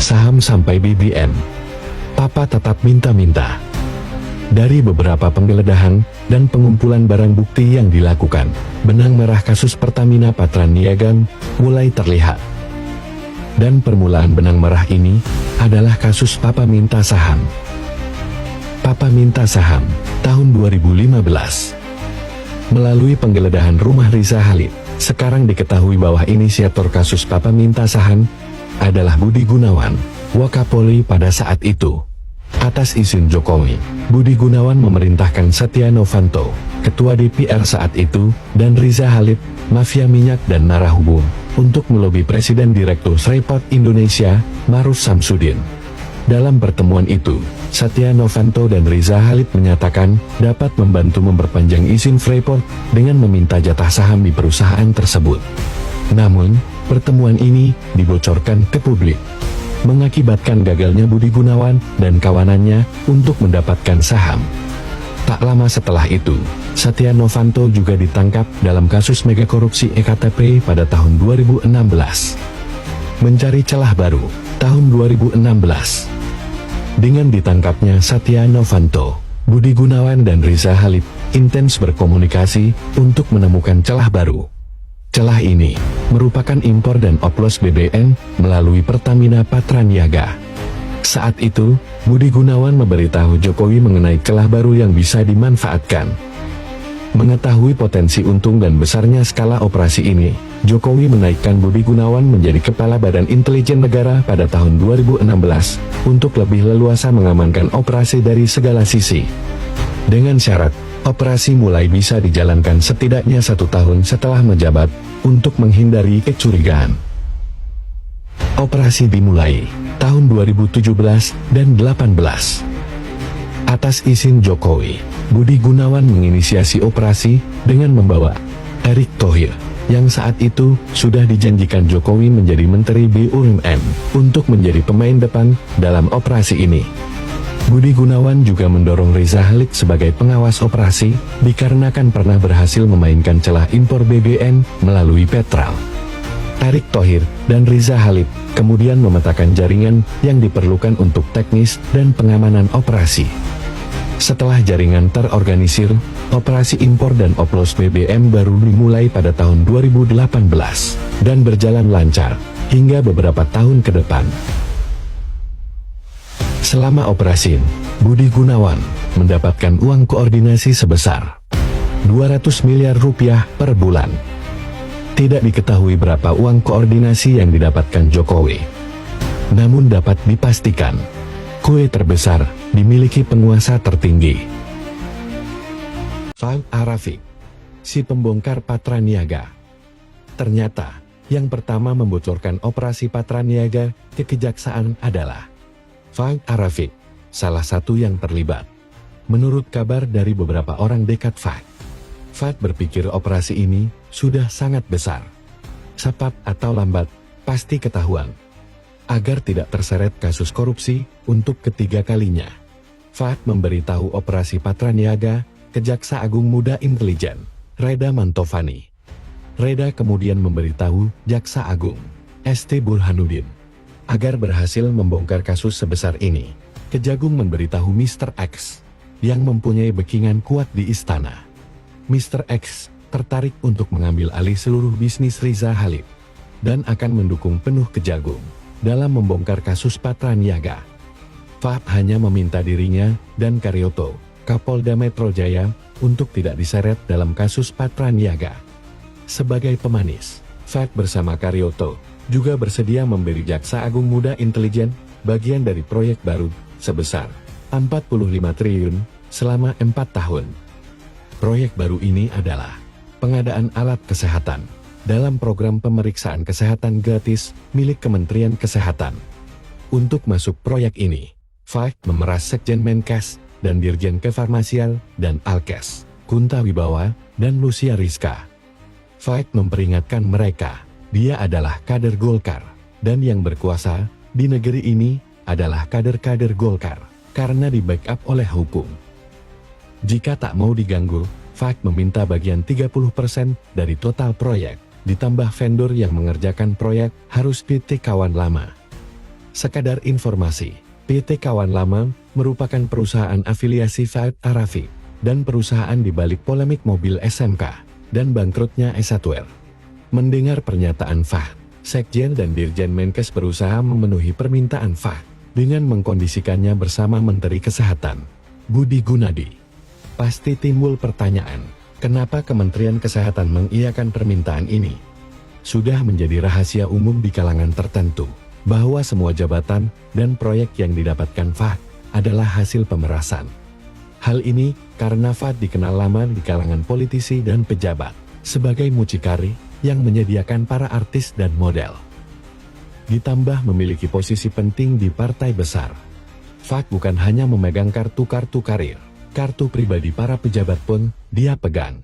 saham sampai BBM. Papa tetap minta-minta. Dari beberapa penggeledahan dan pengumpulan barang bukti yang dilakukan, benang merah kasus Pertamina Patraniaga mulai terlihat. Dan permulaan benang merah ini adalah kasus Papa minta saham. Papa minta saham tahun 2015. Melalui penggeledahan rumah Riza Khalid, sekarang diketahui bahwa inisiator kasus Papa minta saham adalah Budi Gunawan, Wakapolri pada saat itu. Atas izin Jokowi, Budi Gunawan memerintahkan Setia Novanto, Ketua DPR saat itu, dan Riza Khalid, mafia minyak dan narahubung, untuk melobi Presiden Direktur Freeport Indonesia, Maruf Samsudin. Dalam pertemuan itu, Setia Novanto dan Riza Khalid menyatakan dapat membantu memperpanjang izin Freeport dengan meminta jatah saham di perusahaan tersebut. Namun, pertemuan ini dibocorkan ke publik, mengakibatkan gagalnya Budi Gunawan dan kawanannya untuk mendapatkan saham. Tak lama setelah itu, Setia Novanto juga ditangkap dalam kasus mega korupsi EKTP pada tahun 2016. Mencari celah baru, tahun 2016. Dengan ditangkapnya Setia Novanto, Budi Gunawan dan Riza Khalid intens berkomunikasi untuk menemukan celah baru. Celah ini merupakan impor dan oplos BBM melalui Pertamina Patraniaga. Saat itu, Budi Gunawan memberitahu Jokowi mengenai celah baru yang bisa dimanfaatkan. Mengetahui potensi untung dan besarnya skala operasi ini, Jokowi menaikkan Budi Gunawan menjadi Kepala Badan Intelijen Negara pada tahun 2016 untuk lebih leluasa mengamankan operasi dari segala sisi. Dengan syarat, operasi mulai bisa dijalankan setidaknya 1 tahun setelah menjabat untuk menghindari kecurigaan. Operasi dimulai tahun 2017 dan 2018. Atas izin Jokowi, Budi Gunawan menginisiasi operasi dengan membawa Erick Thohir, yang saat itu sudah dijanjikan Jokowi menjadi Menteri BUMN, untuk menjadi pemain depan dalam operasi ini. Budi Gunawan juga mendorong Riza Khalid sebagai pengawas operasi, dikarenakan pernah berhasil memainkan celah impor BBM melalui Petral. Erick Thohir dan Riza Khalid kemudian memetakan jaringan yang diperlukan untuk teknis dan pengamanan operasi. Setelah jaringan terorganisir, operasi impor dan oplos BBM baru dimulai pada tahun 2018, dan berjalan lancar hingga beberapa tahun ke depan. Selama operasi, Budi Gunawan mendapatkan uang koordinasi sebesar 200 miliar rupiah per bulan. Tidak diketahui berapa uang koordinasi yang didapatkan Jokowi. Namun dapat dipastikan, kue terbesar dimiliki penguasa tertinggi. Fahd Rafiq, si pembongkar Patraniaga. Ternyata, yang pertama membocorkan operasi Patraniaga ke kejaksaan adalah Fahd Rafiq, salah satu yang terlibat. Menurut kabar dari beberapa orang dekat Fahd berpikir operasi ini sudah sangat besar. Cepat atau lambat, pasti ketahuan. Agar tidak terseret kasus korupsi untuk ketiga kalinya, Fahd memberitahu operasi Patraniaga ke Jaksa Agung Muda Intelijen, Reda Mantovani. Reda kemudian memberitahu Jaksa Agung, ST Burhanuddin, agar berhasil membongkar kasus sebesar ini. Kejagung memberitahu Mr. X, yang mempunyai backingan kuat di istana. Mr. X tertarik untuk mengambil alih seluruh bisnis Riza Khalid, dan akan mendukung penuh Kejagung dalam membongkar kasus Patraniaga. Fahd hanya meminta dirinya dan Karyoto, Kapolda Metro Jaya, untuk tidak diseret dalam kasus Patraniaga. Sebagai pemanis, Fahd bersama Karyoto juga bersedia memberi Jaksa Agung Muda Intelijen bagian dari proyek baru sebesar 45 triliun selama 4 tahun. Proyek baru ini adalah pengadaan alat kesehatan dalam program pemeriksaan kesehatan gratis milik Kementerian Kesehatan. Untuk masuk proyek ini, Fahd memeras Sekjen Menkes dan Dirjen Kefarmasial dan Alkes, Kunta Wibawa dan Lucia Rizka. Fahd memperingatkan mereka, dia adalah kader Golkar, dan yang berkuasa di negeri ini adalah kader-kader Golkar, karena di-backup oleh hukum. Jika tak mau diganggu, Fahd meminta bagian 30% dari total proyek, ditambah vendor yang mengerjakan proyek harus PT kawan lama. Sekadar informasi, PT Kawan Lama merupakan perusahaan afiliasi Fahd Arafi dan perusahaan di balik polemik mobil SMK dan bangkrutnya Esatware. Mendengar pernyataan Fahd, Sekjen dan Dirjen Menkes berusaha memenuhi permintaan Fahd dengan mengkondisikannya bersama Menteri Kesehatan, Budi Gunadi. Pasti timbul pertanyaan, kenapa Kementerian Kesehatan mengiyakan permintaan ini? Sudah menjadi rahasia umum di kalangan tertentu bahwa semua jabatan dan proyek yang didapatkan Fahd adalah hasil pemerasan. Hal ini karena Fahd dikenal lama di kalangan politisi dan pejabat sebagai mucikari yang menyediakan para artis dan model. Ditambah memiliki posisi penting di partai besar. Fahd bukan hanya memegang kartu karir, kartu pribadi para pejabat pun dia pegang.